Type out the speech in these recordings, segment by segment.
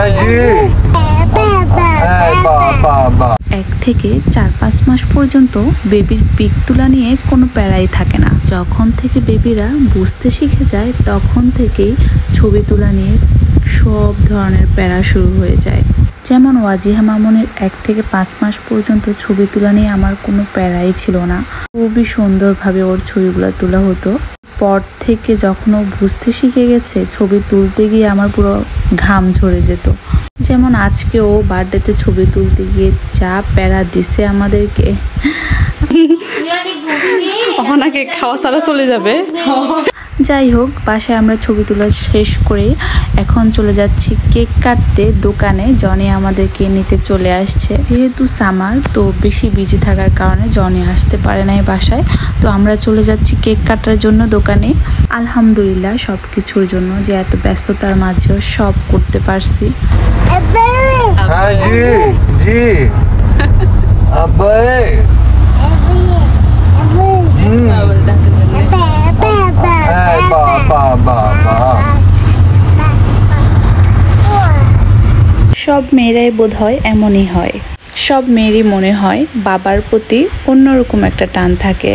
1 থেকে 4-5 মাস পর্যন্ত বেবির পিক তোলা নিয়ে কোনো প্যারাই থাকে না। যখন থেকে বেবিরা বুঝতে শিখে যায় তখন থেকেই ছবি তোলা নিয়ে সব ধরনের প্যারা শুরু হয়ে যায়। যেমন ওয়াজিহা মামুনের 1 থেকে 5 মাস পর্যন্ত ছবি তোলা নিয়ে আমার কোনো প্যারাই ছিল না। খুবই সুন্দরভাবে ওর ছবিগুলো তোলা হতো। পর থেকে যখন ও বুঝতে শিখে গেছে ছবি তুলতে গিয়ে আমার পুরো ঘাম ঝরে যেত। যেমন আজকে ও বার্থডেতে ছবি তুলতে গিয়ে যা প্যারা দিছে আমাদেরকে। ওনাকে খাওয়া ছাড়া চলে যাবে। যাই হোক, বাসায় আমরা ছবি তোলা শেষ করে এখন চলে যাচ্ছি কেক কাটতে দোকানে। জনি আমাদেরকে নিতে চলে আসছে। যেহেতু সামার তো বেশি বিজি থাকার কারণে জনি আসতে পারে নাই বাসায়। তো আমরা চলে যাচ্ছি কেক কাটার জন্য দোকানে। আলহামদুলিল্লাহ সব কিছুর জন্য যে এত ব্যস্ততার মাঝেও সব করতে পারছি। সব মেয়েরাই বোধ হয় এমনই হয়। সব মেয়েরই মনে হয় বাবার প্রতি অন্যরকম একটা টান থাকে।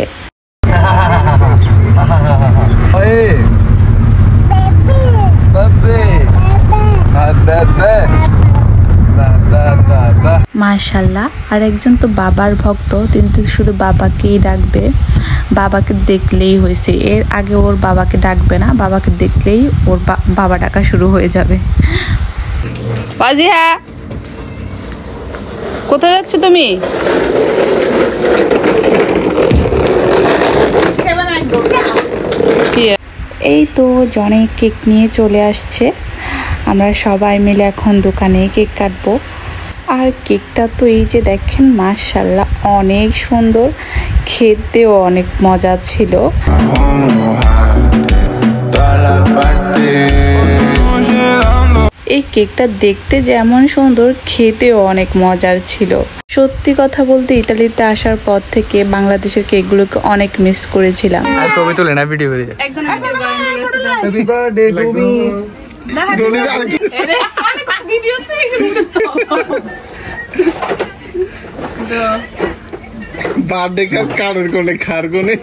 মাশাআল্লাহ, আর একজন তো বাবার ভক্ত, কিন্তু শুধু বাবাকেই ডাকবে। বাবাকে দেখলেই হয়েছে। এর আগে ওর বাবাকে ডাকবে না, বাবাকে দেখলেই ওর বাবা ডাকা শুরু হয়ে যাবে। ওয়াজিহা, কোথায় যাচ্ছ তুমি? এই তো জনি কেক নিয়ে চলে আসছে। আমরা সবাই মিলে এখন দোকানে কেক কাটবো। আর কেকটা তো এই যে দেখেন, মাশাআল্লাহ অনেক সুন্দর, খেতেও অনেক মজা ছিল। এই কেকটা দেখতে যেমন সুন্দর, খেতেও অনেক মজার ছিল। সত্যি কথা বলতে ইতালিতে আসার পর থেকে বাংলাদেশের কেকগুলোকে অনেক মিস করেছিলাম। ছবি তুলে না, ভিডিও করে বার্থডে কাপ কারোর কোনে খার কোনে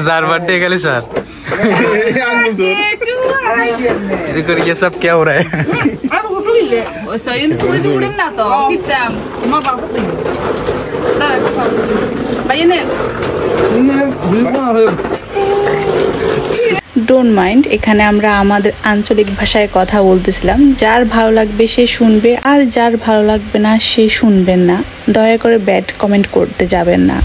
যার बार्थडे गले सर देखो ये सब क्या हो रहा है। ডোন্ট মাইন্ড, এখানে আমরা আমাদের আঞ্চলিক ভাষায় কথা বলতেছিলাম। যার ভালো লাগবে সে শুনবে, আর যার ভালো লাগবে না সে শুনবেন না। দয়া করে ব্যাড কমেন্ট করতে যাবেন না।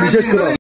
বিশেষ করে